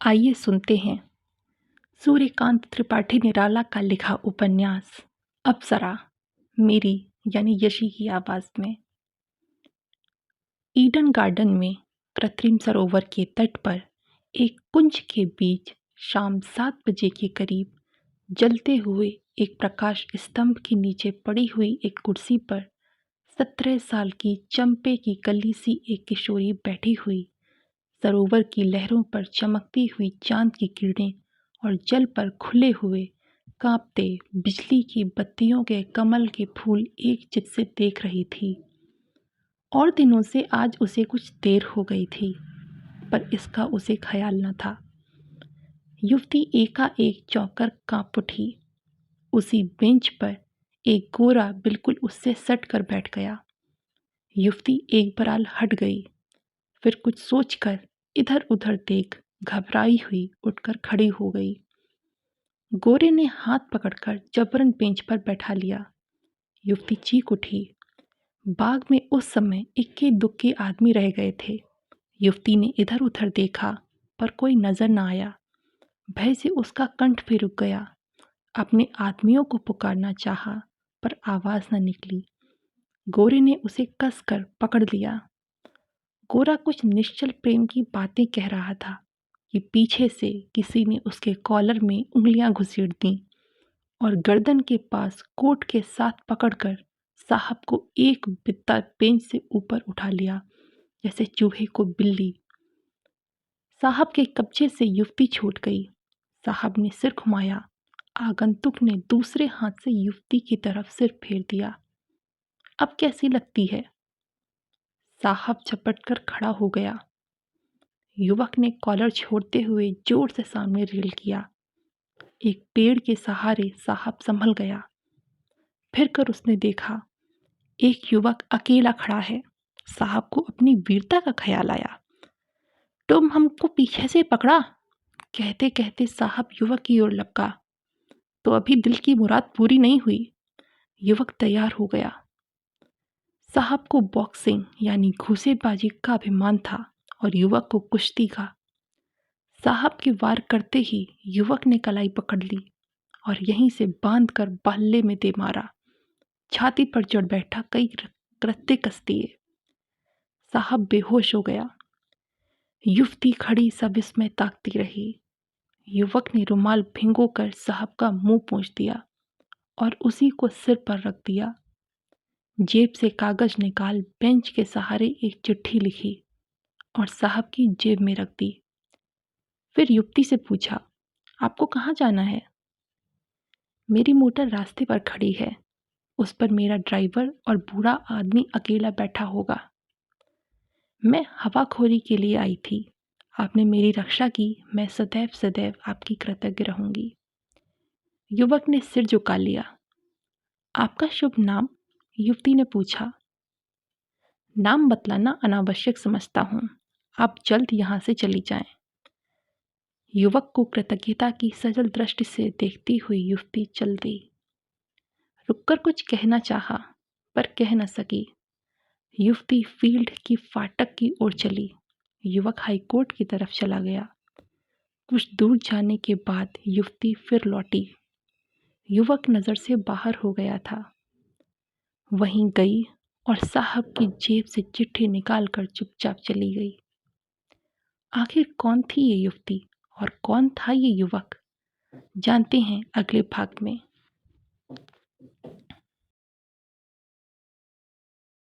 आइए सुनते हैं सूर्यकांत त्रिपाठी निराला का लिखा उपन्यास अप्सरा, मेरी यानी यशी की आवाज़ में। ईडन गार्डन में कृत्रिम सरोवर के तट पर एक कुंज के बीच शाम 7 बजे के करीब जलते हुए एक प्रकाश स्तंभ के नीचे पड़ी हुई एक कुर्सी पर 17 साल की चंपे की कली सी एक किशोरी बैठी हुई सरोवर की लहरों पर चमकती हुई चांद की किरणें और जल पर खुले हुए कांपते बिजली की बत्तियों के कमल के फूल एक चित से देख रही थी। और दिनों से आज उसे कुछ देर हो गई थी, पर इसका उसे ख्याल न था। युवती एकाएक चौंक कर कांप उठी। उसी बेंच पर एक गोरा बिल्कुल उससे सट कर बैठ गया। युवती एक बराल हट गई, फिर कुछ सोचकर इधर उधर देख घबराई हुई उठकर खड़ी हो गई। गोरे ने हाथ पकड़कर जबरन बेंच पर बैठा लिया। युवती चीख उठी। बाग में उस समय इक्के दुक्के आदमी रह गए थे। युवती ने इधर उधर देखा, पर कोई नजर न आया। भय से उसका कंठ भी रुक गया। अपने आदमियों को पुकारना चाहा, पर आवाज न निकली। गोरे ने उसे कसकर पकड़ लिया। गोरा कुछ निश्चल प्रेम की बातें कह रहा था कि पीछे से किसी ने उसके कॉलर में उंगलियां घुसेड़ दीं और गर्दन के पास कोट के साथ पकड़कर साहब को एक बित्ता बेंच से ऊपर उठा लिया, जैसे चूहे को बिल्ली। साहब के कब्जे से युवती छूट गई। साहब ने सिर घुमाया। आगंतुक ने दूसरे हाथ से युवती की तरफ सिर फेर दिया। अब कैसी लगती है? साहब झपटकर खड़ा हो गया। युवक ने कॉलर छोड़ते हुए जोर से सामने रेल किया। एक पेड़ के सहारे साहब संभल गया। फिर कर उसने देखा, एक युवक अकेला खड़ा है। साहब को अपनी वीरता का ख्याल आया। तुम हमको पीछे से पकड़ा, कहते कहते साहब युवक की ओर लपका। तो अभी दिल की मुराद पूरी नहीं हुई। युवक तैयार हो गया। साहब को बॉक्सिंग यानी घूसेबाजी का अभिमान था और युवक को कुश्ती का। साहब के वार करते ही युवक ने कलाई पकड़ ली और यहीं से बांधकर बाहल्ले में दे मारा। छाती पर चढ़ बैठा, कई कृत्य कस दिए। साहब बेहोश हो गया। युवती खड़ी सविस्मय ताकती रही। युवक ने रुमाल भिगोकर साहब का मुंह पोंछ दिया और उसी को सिर पर रख दिया। जेब से कागज निकाल बेंच के सहारे एक चिट्ठी लिखी और साहब की जेब में रख दी। फिर युवती से पूछा, आपको कहाँ जाना है? मेरी मोटर रास्ते पर खड़ी है। उस पर मेरा ड्राइवर और बूढ़ा आदमी अकेला बैठा होगा। मैं हवाखोरी के लिए आई थी। आपने मेरी रक्षा की, मैं सदैव सदैव आपकी कृतज्ञ रहूंगी। युवक ने सिर झुका लिया। आपका शुभ नाम? युवती ने पूछा। नाम बतलाना अनावश्यक समझता हूँ। आप जल्द यहाँ से चली जाएं। युवक को कृतज्ञता की सजल दृष्टि से देखती हुई युवती चल दी। रुककर कुछ कहना चाहा, पर कह न सकी। युवती फील्ड की फाटक की ओर चली। युवक हाईकोर्ट की तरफ चला गया। कुछ दूर जाने के बाद युवती फिर लौटी। युवक नज़र से बाहर हो गया था। वहीं गई और साहब की जेब से चिट्ठी निकालकर चुपचाप चली गई। आखिर कौन थी ये युवती और कौन था ये युवक? जानते हैं अगले भाग में।